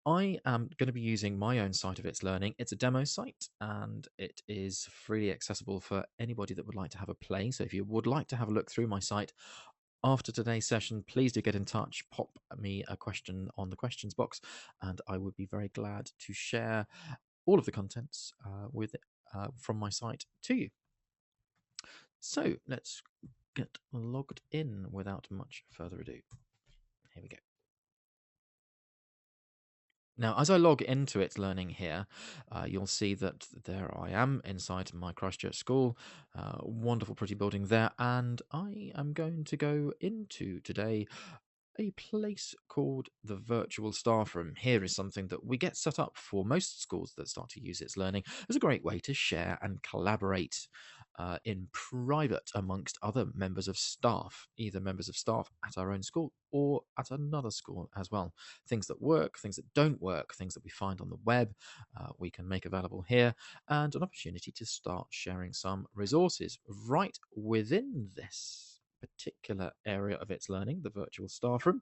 I am going to be using my own site of It's Learning. It's a demo site and it is freely accessible for anybody that would like to have a play. So if you would like to have a look through my site after today's session, please do get in touch. Pop me a question on the questions box, and I would be very glad to share all of the contents from my site to you. So let's get logged in without much further ado. Here we go. Now, as I log into It's Learning here, you'll see that there I am inside my Christchurch school. Wonderful, pretty building there. And I am going to go into today a place called the virtual staff room. Here is something that we get set up for most schools that start to use It's Learning as a great way to share and collaborate in private amongst other members of staff, either members of staff at our own school or at another school as well. Things that work, things that don't work, things that we find on the web, we can make available here, and an opportunity to start sharing some resources right within this particular area of It's Learning, the virtual staff room.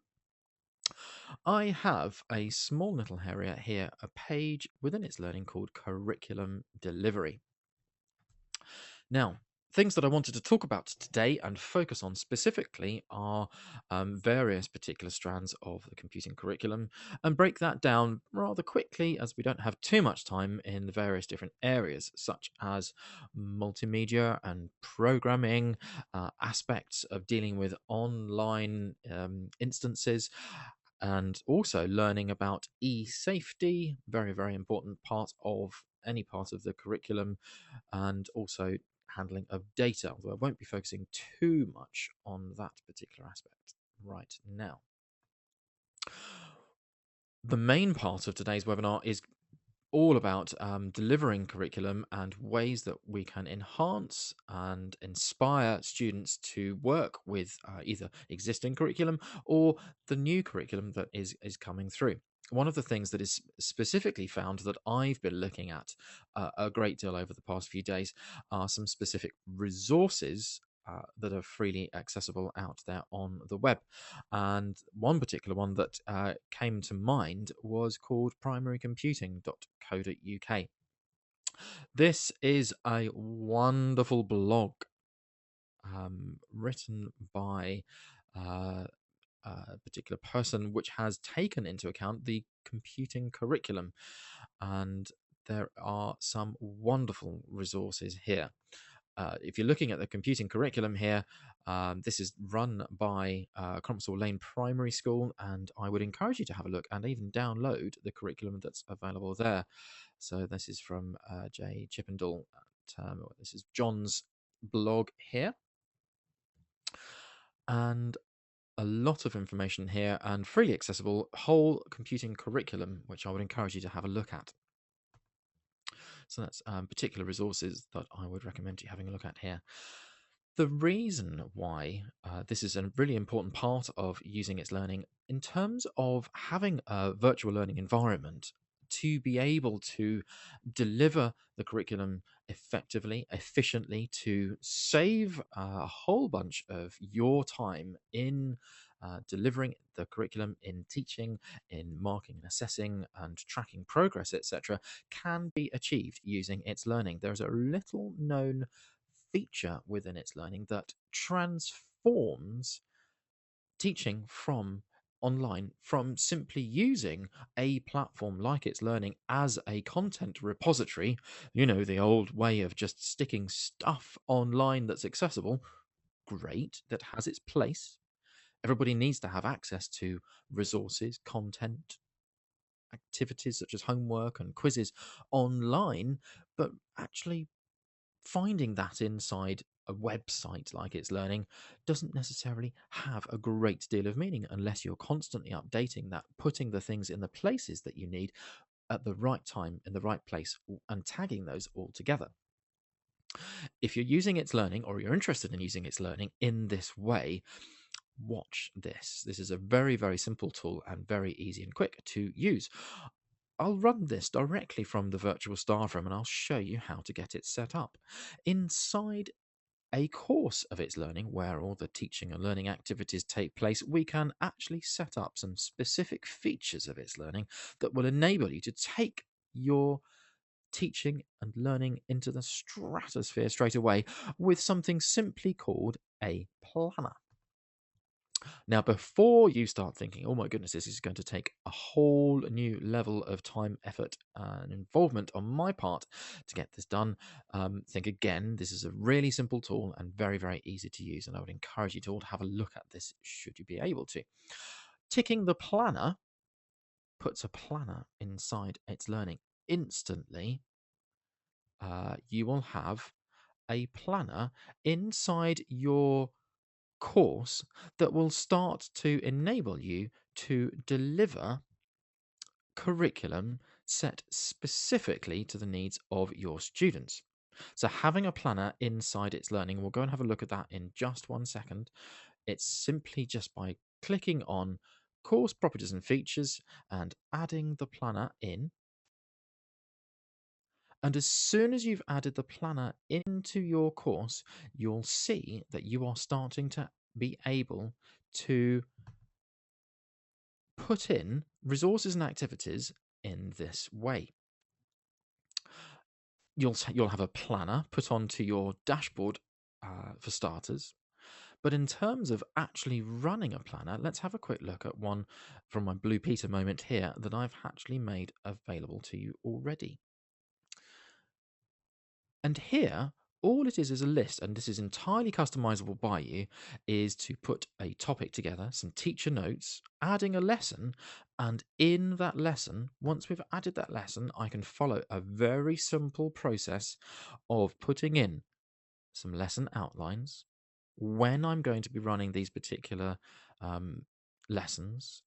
I have a small little area here, a page within It's Learning called Curriculum Delivery. Now, things that I wanted to talk about today and focus on specifically are various particular strands of the computing curriculum and break that down rather quickly as we don't have too much time in the various different areas such as multimedia and programming, aspects of dealing with online instances, and also learning about e-safety, very, very important part of any part of the curriculum, and also handling of data, although I won't be focusing too much on that particular aspect right now. The main part of today's webinar is all about delivering curriculum and ways that we can enhance and inspire students to work with either existing curriculum or the new curriculum that is coming through. One of the things that is specifically found that I've been looking at a great deal over the past few days are some specific resources that are freely accessible out there on the web. And one particular one that came to mind was called primarycomputing.co.uk. This is a wonderful blog written by a particular person which has taken into account the computing curriculum. And there are some wonderful resources here. If you're looking at the computing curriculum here, this is run by Crumpsall Lane Primary School, and I would encourage you to have a look and even download the curriculum that's available there. So this is from Jay Chippendall. This is John's blog here, and a lot of information here and freely accessible whole computing curriculum, which I would encourage you to have a look at. So that's particular resources that I would recommend you having a look at here. The reason why this is a really important part of using It's Learning in terms of having a virtual learning environment to be able to deliver the curriculum effectively, efficiently, to save a whole bunch of your time in delivering the curriculum, in teaching, in marking and assessing and tracking progress, etc., can be achieved using It's Learning. There's a little known feature within It's Learning that transforms teaching from online, from simply using a platform like It's Learning as a content repository, the old way of just sticking stuff online that's accessible. Great, that has its place. Everybody needs to have access to resources, content, activities such as homework and quizzes online, but actually finding that inside a website like It's Learning doesn't necessarily have a great deal of meaning unless you're constantly updating that, putting the things in the places that you need at the right time, in the right place, and tagging those all together. If you're using It's Learning, or you're interested in using It's Learning in this way, watch this. This is a very, very simple tool and very easy and quick to use. I'll run this directly from the virtual staff room and I'll show you how to get it set up. Inside a course of its learning where all the teaching and learning activities take place, we can actually set up some specific features of its learning that will enable you to take your teaching and learning into the stratosphere straight away with something simply called a planner. Now, before you start thinking, oh my goodness, this is going to take a whole new level of time, effort, and involvement on my part to get this done, think again, this is a really simple tool and very, very easy to use. And I would encourage you to all to have a look at this should you be able to. Ticking the planner puts a planner inside its learning. Instantly, you will have a planner inside your course that will start to enable you to deliver curriculum set specifically to the needs of your students. So, having a planner inside its learning, we'll go and have a look at that in just 1 second. It's simply just by clicking on course properties and features and adding the planner in. And as soon as you've added the planner into your course, you'll see that you are starting to be able to put in resources and activities in this way. You'll have a planner put onto your dashboard for starters. But in terms of actually running a planner, let's have a quick look at one from my Blue Peter moment here that I've actually made available to you already. And here, all it is a list, and this is entirely customizable by you, is to put a topic together, some teacher notes, adding a lesson, and in that lesson, once we've added that lesson, I can follow a very simple process of putting in some lesson outlines, when I'm going to be running these particular lessons,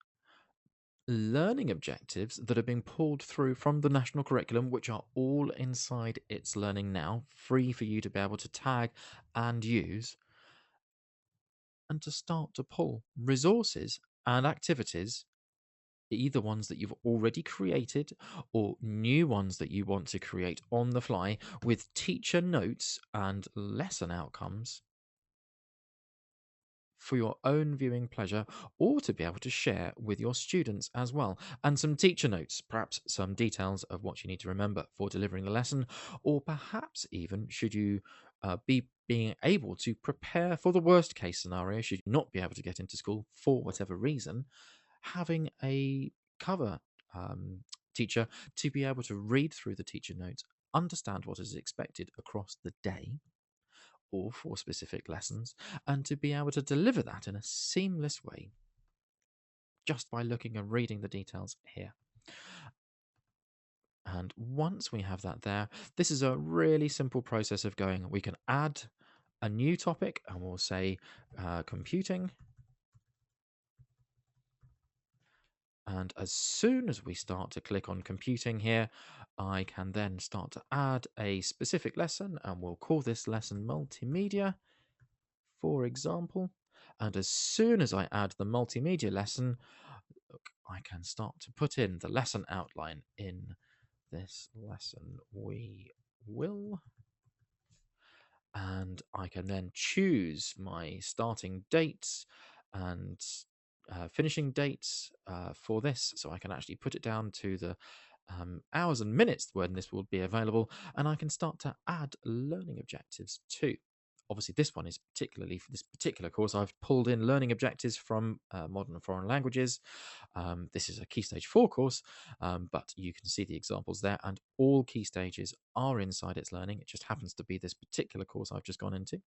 learning objectives that are being pulled through from the national curriculum, which are all inside its learning now, free for you to be able to tag and use, and to start to pull resources and activities, either ones that you've already created or new ones that you want to create on the fly with teacher notes and lesson outcomes for your own viewing pleasure, or to be able to share with your students as well. And some teacher notes, perhaps some details of what you need to remember for delivering the lesson, or perhaps even should you be being able to prepare for the worst case scenario, should you not be able to get into school for whatever reason, having a cover teacher to be able to read through the teacher notes, understand what is expected across the day or for specific lessons, and to be able to deliver that in a seamless way just by looking and reading the details here. And once we have that there, this is a really simple process of going. We can add a new topic and we'll say computing. And as soon as we start to click on computing here, I can then start to add a specific lesson, and we'll call this lesson multimedia, for example. And as soon as I add the multimedia lesson, look, I can start to put in the lesson outline. In this lesson we will, and I can then choose my starting dates and finishing dates for this, so I can actually put it down to the hours and minutes when this will be available, and I can start to add learning objectives too. Obviously, this one is particularly for this particular course. I've pulled in learning objectives from modern and foreign languages. This is a Key Stage 4 course, but you can see the examples there, and all key stages are inside its learning. It just happens to be this particular course I've just gone into.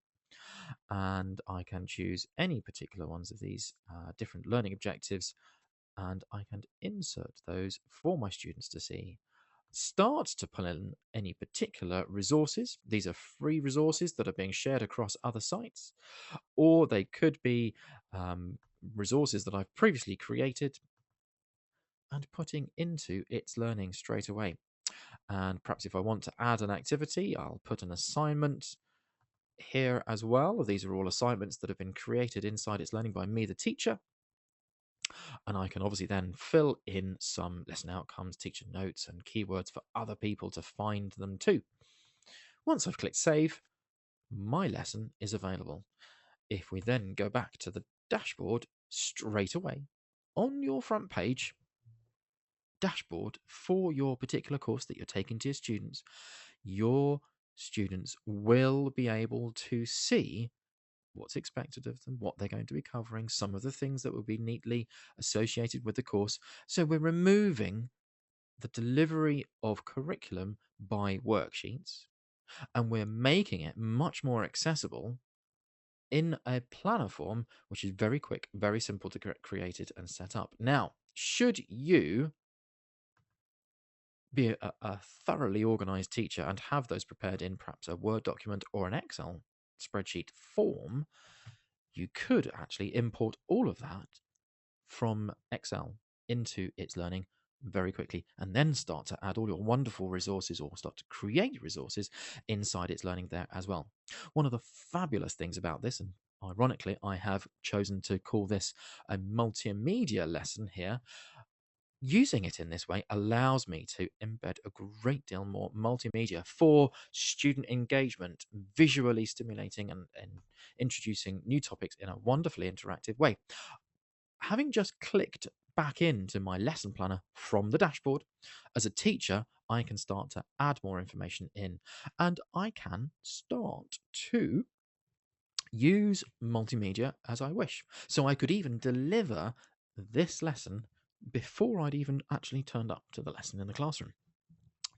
And I can choose any particular ones of these different learning objectives, and I can insert those for my students to see. Start to pull in any particular resources. These are free resources that are being shared across other sites, or they could be resources that I've previously created and putting into its learning straight away. And perhaps if I want to add an activity, I'll put an assignment here as well. These are all assignments that have been created inside its learning by me, the teacher. And I can obviously then fill in some lesson outcomes, teacher notes, and keywords for other people to find them too. Once I've clicked save, my lesson is available. If we then go back to the dashboard straight away, on your front page, dashboard for your particular course that you're taking to your students will be able to see what's expected of them, what they're going to be covering, some of the things that will be neatly associated with the course. So we're removing the delivery of curriculum by worksheets, and we're making it much more accessible in a planner form, which is very quick, very simple to get created and set up. Now, should you be a thoroughly organized teacher and have those prepared in perhaps a Word document or an Excel spreadsheet form, you could actually import all of that from Excel into itslearning very quickly, and then start to add all your wonderful resources or start to create resources inside itslearning there as well. One of the fabulous things about this, and ironically, I have chosen to call this a multimedia lesson here. Using it in this way allows me to embed a great deal more multimedia for student engagement, visually stimulating and introducing new topics in a wonderfully interactive way. Having just clicked back into my lesson planner from the dashboard, as a teacher, I can start to add more information in, and I can start to use multimedia as I wish. So I could even deliver this lesson before I'd even actually turned up to the lesson in the classroom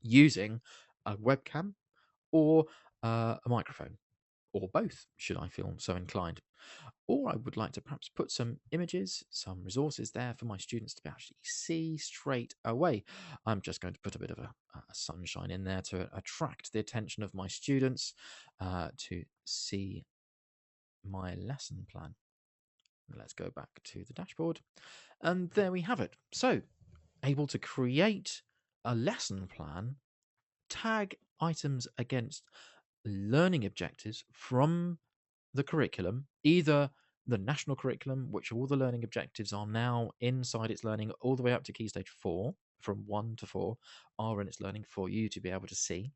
using a webcam or a microphone, or both, should I feel so inclined. Or I would like to perhaps put some images, some resources there for my students to actually see straight away. I'm just going to put a bit of a sunshine in there to attract the attention of my students to see my lesson plan. Let's go back to the dashboard. And there we have it. So, able to create a lesson plan, tag items against learning objectives from the curriculum, either the national curriculum, which all the learning objectives are now inside itslearning, all the way up to Key Stage 4, from 1 to 4, are in itslearning for you to be able to see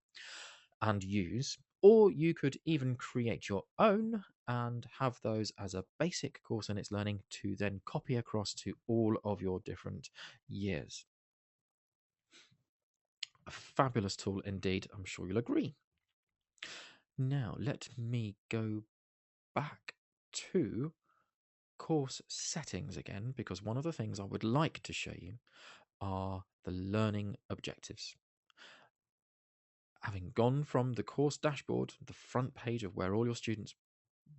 and use. Or you could even create your own and have those as a basic course in itslearning to then copy across to all of your different years. A fabulous tool indeed, I'm sure you'll agree. Now, let me go back to course settings again, because one of the things I would like to show you are the learning objectives. Having gone from the course dashboard, the front page of where all your students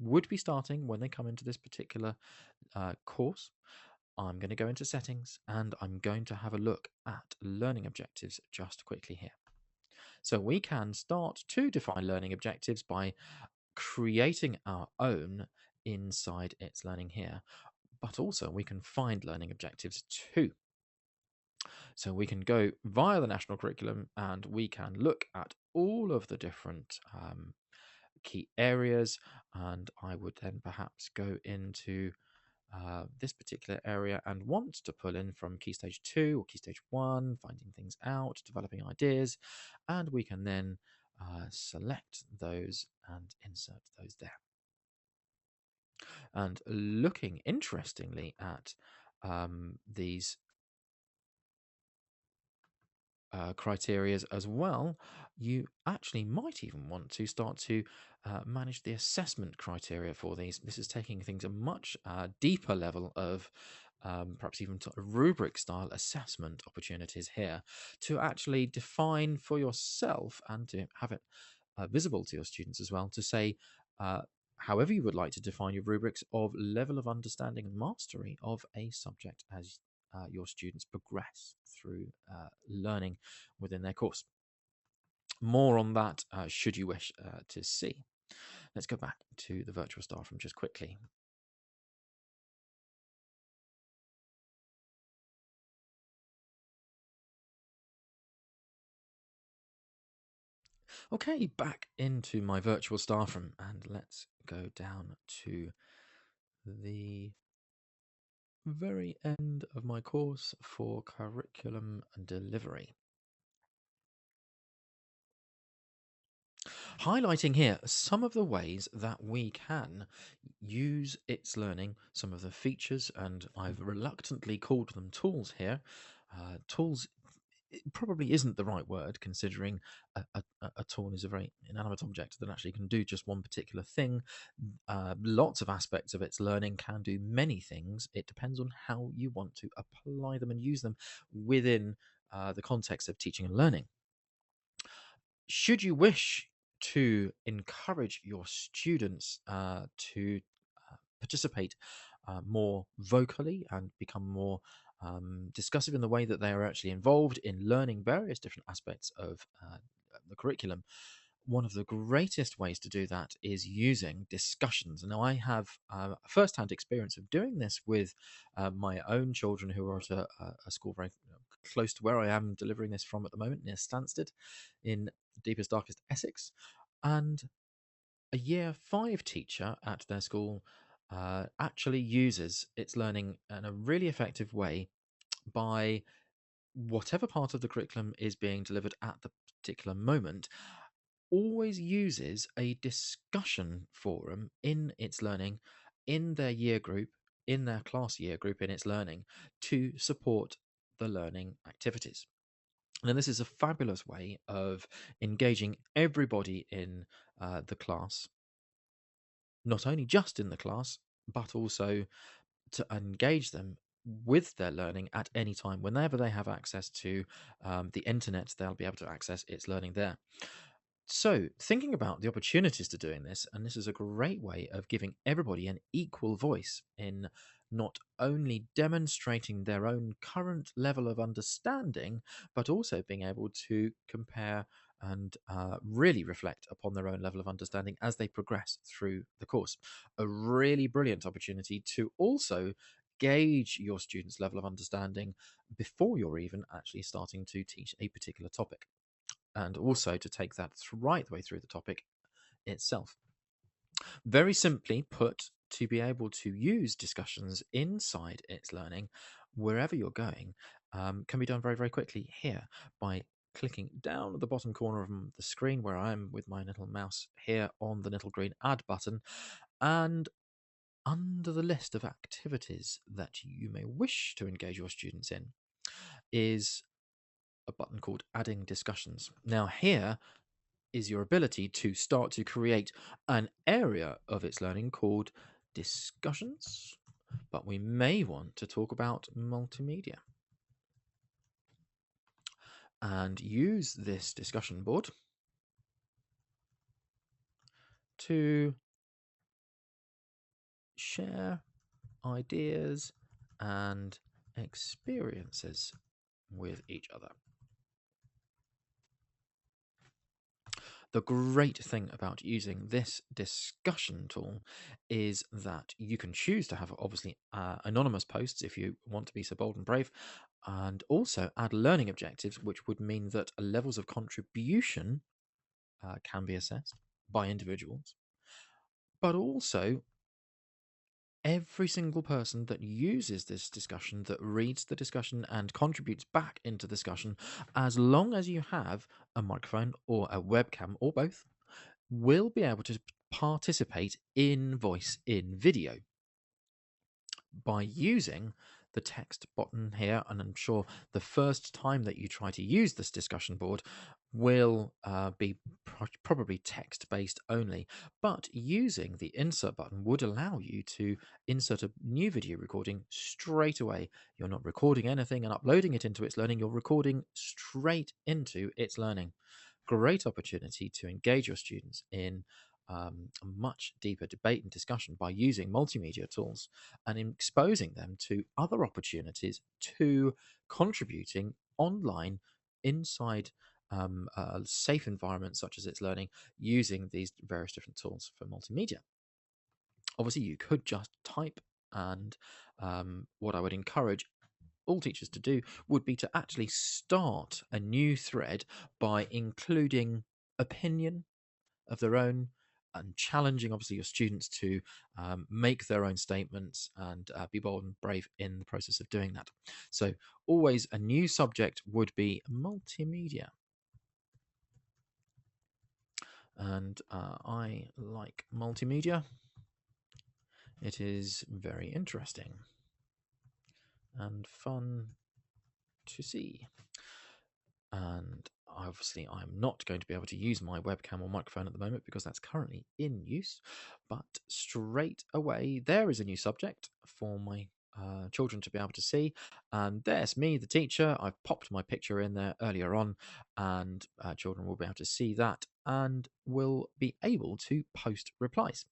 would be starting when they come into this particular course, I'm going to go into settings and I'm going to have a look at learning objectives just quickly here. So we can start to define learning objectives by creating our own inside itslearning here, but also we can find learning objectives too. So we can go via the national curriculum and we can look at all of the different key areas, and I would then perhaps go into this particular area and want to pull in from Key Stage 2 or Key Stage 1, finding things out, developing ideas, and we can then select those and insert those there. And looking interestingly at these criteria as well, you actually might even want to start to manage the assessment criteria for these. This is taking things a much deeper level of perhaps even to rubric style assessment opportunities here to actually define for yourself and to have it visible to your students as well, to say however you would like to define your rubrics of level of understanding and mastery of a subject as your students progress through learning within their course. More on that should you wish to see. Let's go back to the virtual staff room just quickly. Okay, back into my virtual staff room, and let's go down to the very end of my course for curriculum delivery. Highlighting here some of the ways that we can use its learning, some of the features, and I've reluctantly called them tools here. Tools it probably isn't the right word, considering a tool is a very inanimate object that actually can do just one particular thing. Lots of aspects of its learning can do many things. It depends on how you want to apply them and use them within the context of teaching and learning. Should you wish to encourage your students to participate more vocally and become more discussive in the way that they are actually involved in learning various different aspects of the curriculum, one of the greatest ways to do that is using discussions. Now, I have first-hand experience of doing this with my own children who are at a school very close to where I am delivering this from at the moment, near Stansted, in deepest, darkest Essex. And a year five teacher at their school actually uses its learning in a really effective way by whatever part of the curriculum is being delivered at the particular moment, always uses a discussion forum in its learning, in their year group, in their class year group, in its learning, to support the learning activities. Now, this is a fabulous way of engaging everybody in the class, not only just in the class, but also to engage them with their learning at any time. Whenever they have access to the internet, they'll be able to access its learning there. So, thinking about the opportunities to doing this, and this is a great way of giving everybody an equal voice in not only demonstrating their own current level of understanding, but also being able to compare and really reflect upon their own level of understanding as they progress through the course. A really brilliant opportunity to also gauge your students' level of understanding before you're even actually starting to teach a particular topic, and also to take that right the way through the topic itself. Very simply put, to be able to use discussions inside its learning wherever you're going can be done very, very quickly here by clicking down at the bottom corner of the screen where I am with my little mouse here on the little green add button, and under the list of activities that you may wish to engage your students in is a button called adding discussions. Now here is your ability to start to create an area of its learning called discussions, but we may want to talk about multimedia and use this discussion board to share ideas and experiences with each other. The great thing about using this discussion tool is that you can choose to have obviously anonymous posts if you want to be so bold and brave, and also add learning objectives, which would mean that levels of contribution can be assessed by individuals, but also every single person that uses this discussion, that reads the discussion and contributes back into discussion, as long as you have a microphone or a webcam or both, will be able to participate in voice in video by using the text button here. And I'm sure the first time that you try to use this discussion board will be probably text based only, but using the insert button would allow you to insert a new video recording straight away. You're not recording anything and uploading it into its learning, you're recording straight into its learning. Great opportunity to engage your students in a much deeper debate and discussion by using multimedia tools and exposing them to other opportunities to contributing online inside a safe environment such as its learning, using these various different tools for multimedia. Obviously, you could just type, and what I would encourage all teachers to do would be to actually start a new thread by including opinion of their own and challenging obviously your students to make their own statements and be bold and brave in the process of doing that. So always a new subject would be multimedia. and I like multimedia. It is very interesting and fun to see. And obviously, I'm not going to be able to use my webcam or microphone at the moment because that's currently in use. But straight away, there is a new subject for my children to be able to see. And there's me, the teacher. I've popped my picture in there earlier on, and children will be able to see that and will be able to post replies.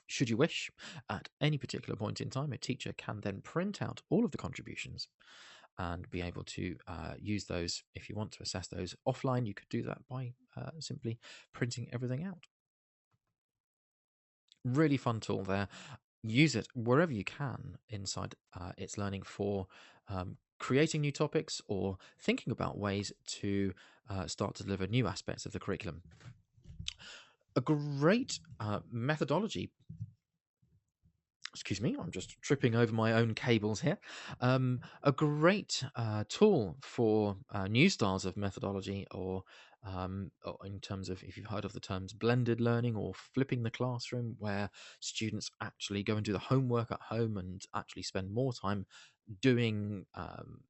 Should you wish, at any particular point in time, a teacher can then print out all of the contributions and be able to use those. If you want to assess those offline, you could do that by simply printing everything out. Really fun tool there. Use it wherever you can inside itslearning for creating new topics or thinking about ways to start to deliver new aspects of the curriculum. A great methodology. Excuse me, I'm just tripping over my own cables here. A great tool for new styles of methodology, or in terms of, if you've heard of the terms blended learning or flipping the classroom, where students actually go and do the homework at home and actually spend more time doing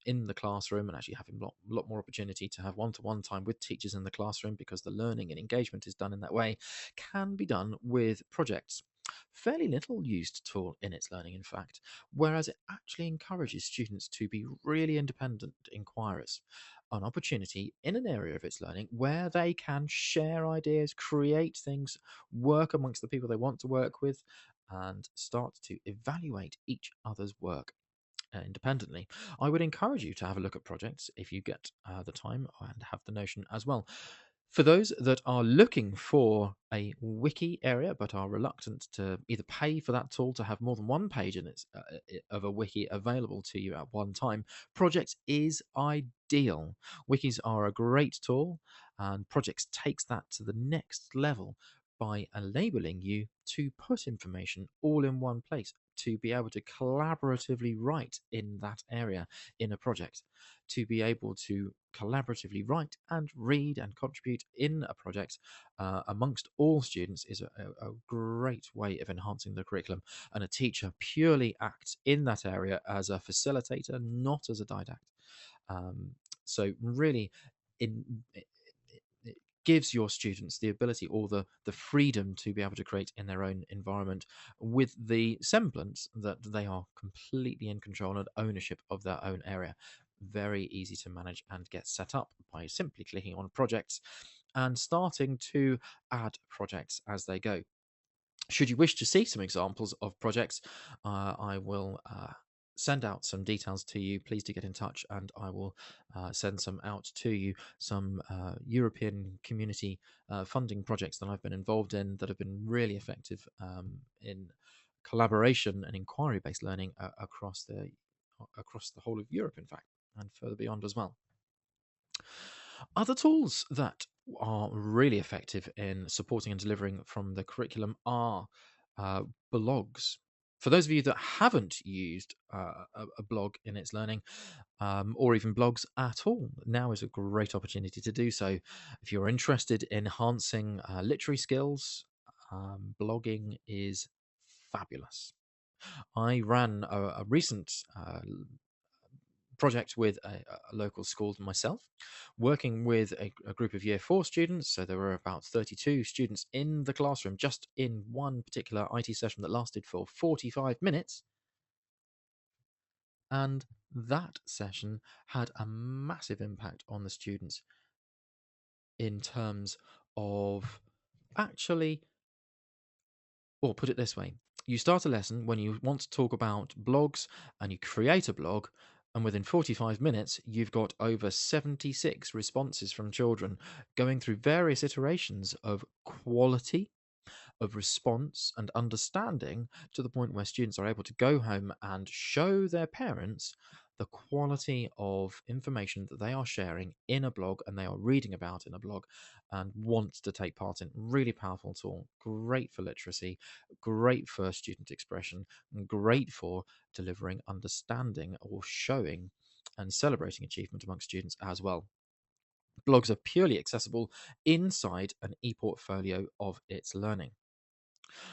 in the classroom and actually having a lot more opportunity to have one-to-one time with teachers in the classroom, because the learning and engagement is done in that way, can be done with projects. Fairly little used tool in itslearning, in fact, whereas it actually encourages students to be really independent inquirers. An opportunity in an area of itslearning where they can share ideas, create things, work amongst the people they want to work with, and start to evaluate each other's work independently. I would encourage you to have a look at projects if you get the time and have the notion as well. For those that are looking for a wiki area but are reluctant to either pay for that tool to have more than one page in its of a wiki available to you at one time, Projects is ideal. Wikis are a great tool, and Projects takes that to the next level by enabling you to put information all in one place, to be able to collaboratively write in that area in a project, to be able to collaboratively write and read and contribute in a project amongst all students is a great way of enhancing the curriculum. And a teacher purely acts in that area as a facilitator, not as a didact. So really, in it gives your students the ability or the freedom to be able to create in their own environment, with the semblance that they are completely in control and ownership of their own area. Very easy to manage and get set up by simply clicking on projects and starting to add projects as they go. Should you wish to see some examples of projects, I will send out some details to you. Please do get in touch, and I will send some out to you. Some European community funding projects that I've been involved in that have been really effective in collaboration and inquiry-based learning across the whole of Europe, in fact, and further beyond as well. Other tools that are really effective in supporting and delivering from the curriculum are uh, blogs. For those of you that haven't used a blog in itslearning, or even blogs at all, now is a great opportunity to do so. If you're interested in enhancing literary skills, blogging is fabulous. I ran a recent project with a local school myself, working with a group of year 4 students. So there were about 32 students in the classroom just in one particular IT session that lasted for 45 minutes. And that session had a massive impact on the students in terms of actually, or put it this way, you start a lesson when you want to talk about blogs and you create a blog, and within 45 minutes, you've got over 76 responses from children going through various iterations of quality of response and understanding, to the point where students are able to go home and show their parents the quality of information that they are sharing in a blog and they are reading about in a blog and want to take part in. Really powerful tool, great for literacy, great for student expression, and great for delivering understanding or showing and celebrating achievement amongst students as well. Blogs are purely accessible inside an e-portfolio of its learning.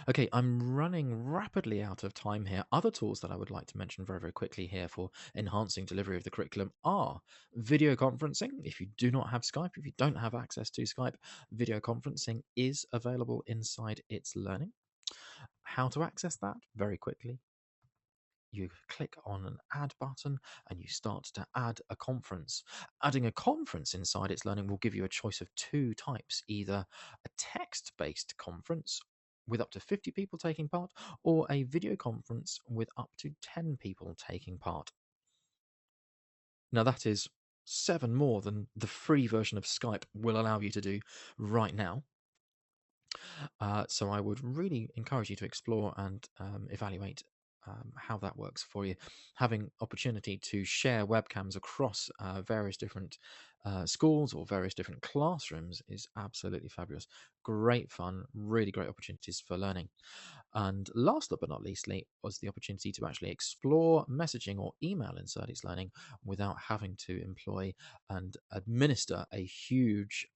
Okay, I'm running rapidly out of time here. Other tools that I would like to mention very, very quickly here for enhancing delivery of the curriculum are video conferencing. If you do not have Skype, if you don't have access to Skype, video conferencing is available inside its learning. How to access that? Very quickly. You click on an add button and you start to add a conference. Adding a conference inside its learning will give you a choice of two types, either a text-based conference with up to 50 people taking part, or a video conference with up to 10 people taking part. Now that is 7 more than the free version of Skype will allow you to do right now. So I would really encourage you to explore and evaluate how that works for you. Having opportunity to share webcams across various different schools or various different classrooms is absolutely fabulous. Great fun, really great opportunities for learning. And last but not leastly was the opportunity to actually explore messaging or email in Cerdix Learning without having to employ and administer a huge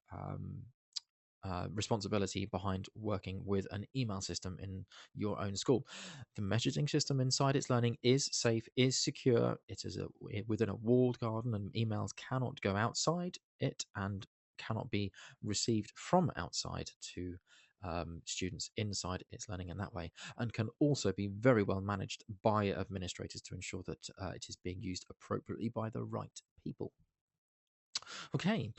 responsibility behind working with an email system in your own school. The messaging system inside its learning is safe, is secure. It is within a walled garden, and emails cannot go outside it and cannot be received from outside to students inside its learning in that way, and can also be very well managed by administrators to ensure that it is being used appropriately by the right people. Okay,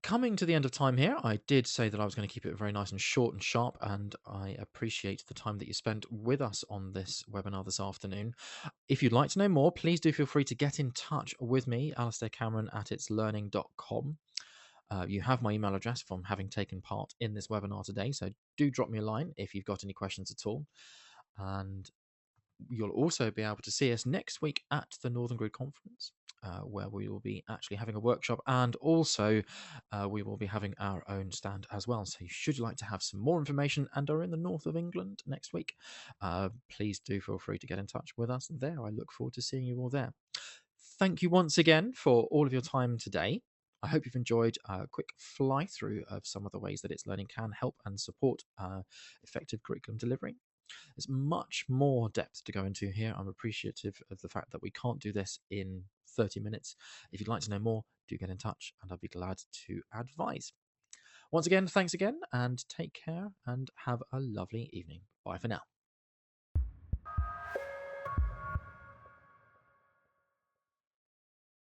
coming to the end of time here, I did say that I was going to keep it very nice and short and sharp, and I appreciate the time that you spent with us on this webinar this afternoon. If you'd like to know more, please do feel free to get in touch with me, Alistair Cameron at itslearning.com. You have my email address from having taken part in this webinar today, so do drop me a line if you've got any questions at all. And you'll also be able to see us next week at the Northern Grid Conference, where we will be actually having a workshop, and also we will be having our own stand as well. So should you like to have some more information and are in the north of England next week, please do feel free to get in touch with us there. I look forward to seeing you all there. Thank you once again for all of your time today. I hope you've enjoyed a quick fly through of some of the ways that its learning can help and support effective curriculum delivery. There's much more depth to go into here. I'm appreciative of the fact that we can't do this in 30 minutes. If you'd like to know more, do get in touch and I'll be glad to advise. Once again, thanks again and take care and have a lovely evening. Bye for now.